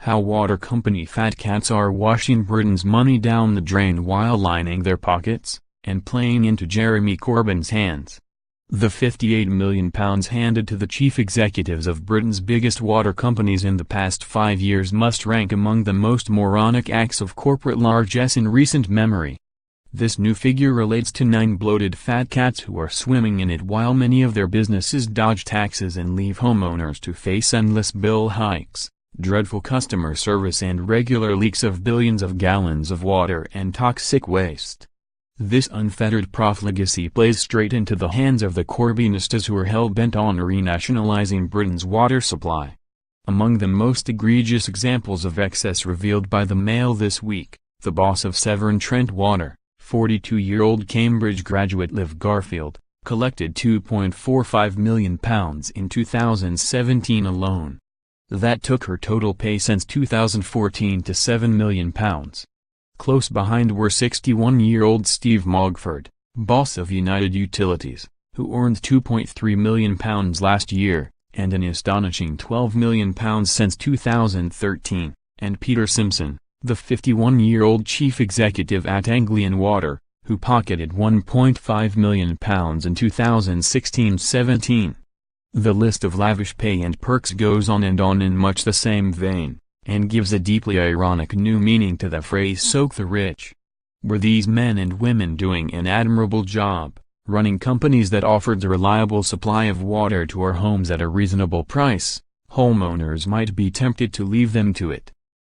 How water company fat cats are washing Britain's money down the drain while lining their pockets, and playing into Jeremy Corbyn's hands. The £58 million handed to the chief executives of Britain's biggest water companies in the past 5 years must rank among the most moronic acts of corporate largesse in recent memory. This new figure relates to 9 bloated fat cats who are swimming in it while many of their businesses dodge taxes and leave homeowners to face endless bill hikes, dreadful customer service and regular leaks of billions of gallons of water and toxic waste. This unfettered profligacy plays straight into the hands of the Corbynistas who are hell-bent on renationalizing Britain's water supply. Among the most egregious examples of excess revealed by the Mail this week, the boss of Severn-Trent Water, 42-year-old Cambridge graduate Liv Garfield, collected £2.45 million in 2017 alone. That took her total pay since 2014 to £7 million. Close behind were 61-year-old Steve Mogford, boss of United Utilities, who earned £2.3 million last year, and an astonishing £12 million since 2013, and Peter Simpson, the 51-year-old chief executive at Anglian Water, who pocketed £1.5 million in 2016-17. The list of lavish pay and perks goes on in much the same vein, and gives a deeply ironic new meaning to the phrase "soak the rich." Were these men and women doing an admirable job, running companies that offered a reliable supply of water to our homes at a reasonable price, homeowners might be tempted to leave them to it.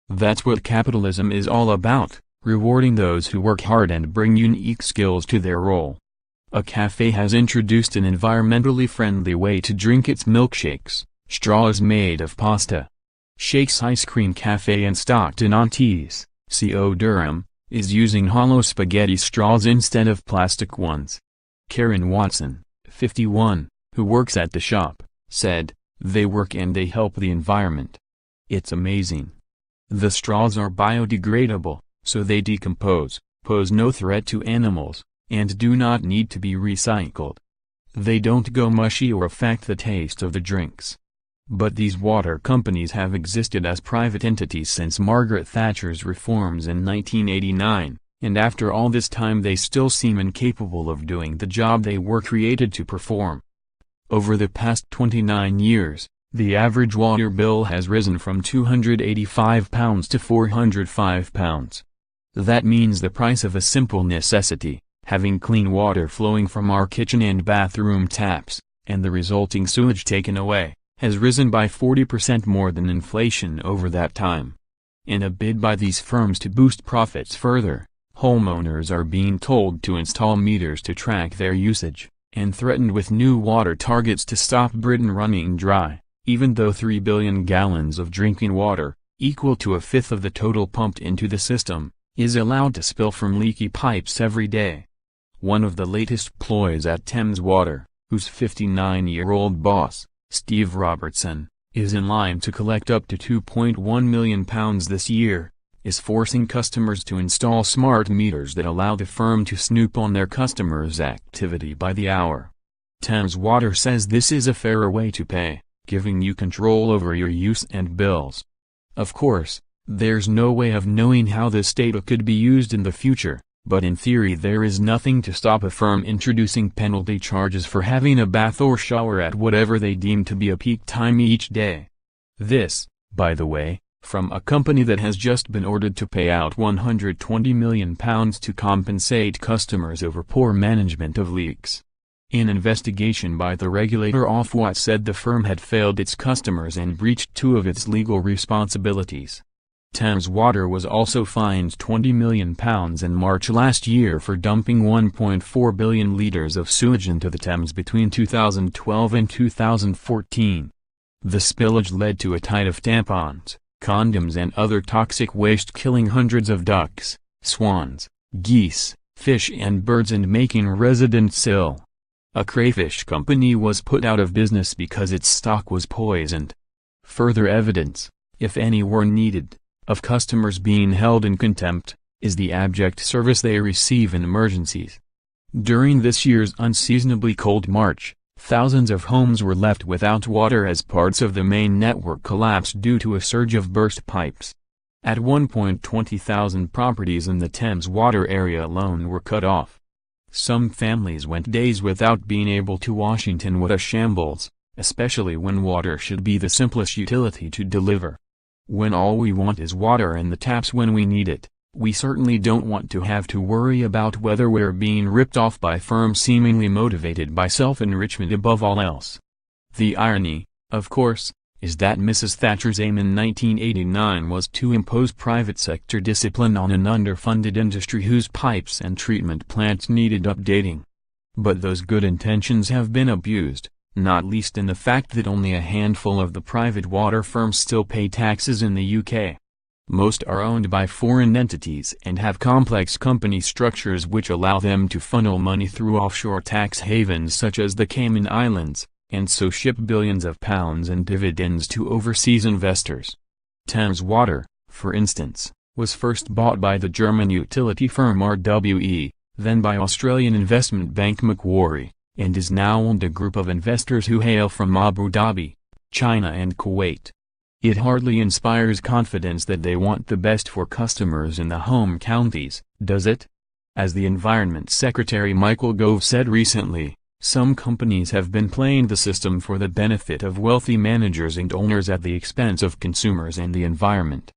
That's what capitalism is all about, rewarding those who work hard and bring unique skills to their role. A cafe has introduced an environmentally friendly way to drink its milkshakes, straws made of pasta. Shakes Ice Cream Cafe in Stockton-on-Tees, CO Durham, is using hollow spaghetti straws instead of plastic ones. Karen Watson, 51, who works at the shop, said, "They work and they help the environment. It's amazing. The straws are biodegradable, so they decompose, pose no threat to animals, and do not need to be recycled. They don't go mushy or affect the taste of the drinks." But these water companies have existed as private entities since Margaret Thatcher's reforms in 1989, and after all this time they still seem incapable of doing the job they were created to perform. Over the past 29 years, the average water bill has risen from £285 to £405. That means the price of a simple necessity, having clean water flowing from our kitchen and bathroom taps, and the resulting sewage taken away, has risen by 40% more than inflation over that time. In a bid by these firms to boost profits further, homeowners are being told to install meters to track their usage, and threatened with new water targets to stop Britain running dry, even though 3 billion gallons of drinking water, equal to a fifth of the total pumped into the system, is allowed to spill from leaky pipes every day. One of the latest ploys at Thames Water, whose 59-year-old boss, Steve Robertson, is in line to collect up to £2.1 million this year, is forcing customers to install smart meters that allow the firm to snoop on their customers' activity by the hour. Thames Water says this is a fairer way to pay, giving you control over your use and bills. Of course, there's no way of knowing how this data could be used in the future, but in theory there is nothing to stop a firm introducing penalty charges for having a bath or shower at whatever they deem to be a peak time each day. This, by the way, from a company that has just been ordered to pay out £120 million to compensate customers over poor management of leaks. An investigation by the regulator Ofwat said the firm had failed its customers and breached 2 of its legal responsibilities. Thames Water was also fined £20 million in March last year for dumping 1.4 billion litres of sewage into the Thames between 2012 and 2014. The spillage led to a tide of tampons, condoms and other toxic waste killing hundreds of ducks, swans, geese, fish and birds and making residents ill. A crayfish company was put out of business because its stock was poisoned. Further evidence, if any were needed, of customers being held in contempt, is the abject service they receive in emergencies. During this year's unseasonably cold March, Thousands of homes were left without water as parts of the main network collapsed due to a surge of burst pipes. At one point 20,000 properties in the Thames water area alone were cut off. Some families went days without being able to Washington. What a shambles, especially when water should be the simplest utility to deliver. When all we want is water and the taps when we need it, we certainly don't want to have to worry about whether we're being ripped off by firms seemingly motivated by self-enrichment above all else. The irony, of course, is that Mrs. Thatcher's aim in 1989 was to impose private sector discipline on an underfunded industry whose pipes and treatment plants needed updating. But those good intentions have been abused, not least in the fact that only a handful of the private water firms still pay taxes in the UK. Most are owned by foreign entities and have complex company structures which allow them to funnel money through offshore tax havens such as the Cayman Islands, and so ship billions of pounds in dividends to overseas investors. Thames Water, for instance, was first bought by the German utility firm RWE, then by Australian investment bank Macquarie, and is now owned by a group of investors who hail from Abu Dhabi, China and Kuwait. It hardly inspires confidence that they want the best for customers in the home counties, does it? As the Environment Secretary Michael Gove said recently, some companies have been playing the system for the benefit of wealthy managers and owners at the expense of consumers and the environment.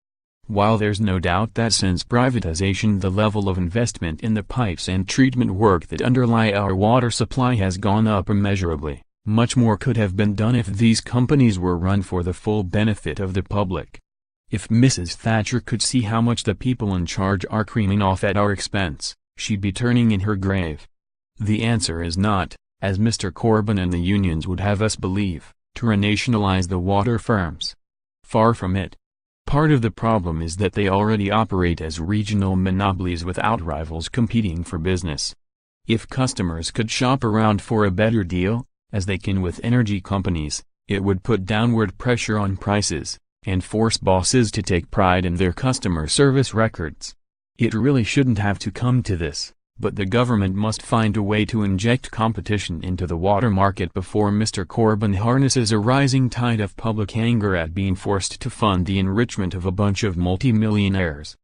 While there's no doubt that since privatization the level of investment in the pipes and treatment work that underlie our water supply has gone up immeasurably, much more could have been done if these companies were run for the full benefit of the public. If Mrs. Thatcher could see how much the people in charge are creaming off at our expense, she'd be turning in her grave. The answer is not, as Mr. Corbyn and the unions would have us believe, to renationalize the water firms. Far from it. Part of the problem is that they already operate as regional monopolies without rivals competing for business. If customers could shop around for a better deal, as they can with energy companies, it would put downward pressure on prices, and force bosses to take pride in their customer service records. It really shouldn't have to come to this, but the government must find a way to inject competition into the water market before Mr. Corbyn harnesses a rising tide of public anger at being forced to fund the enrichment of a bunch of multi-millionaires.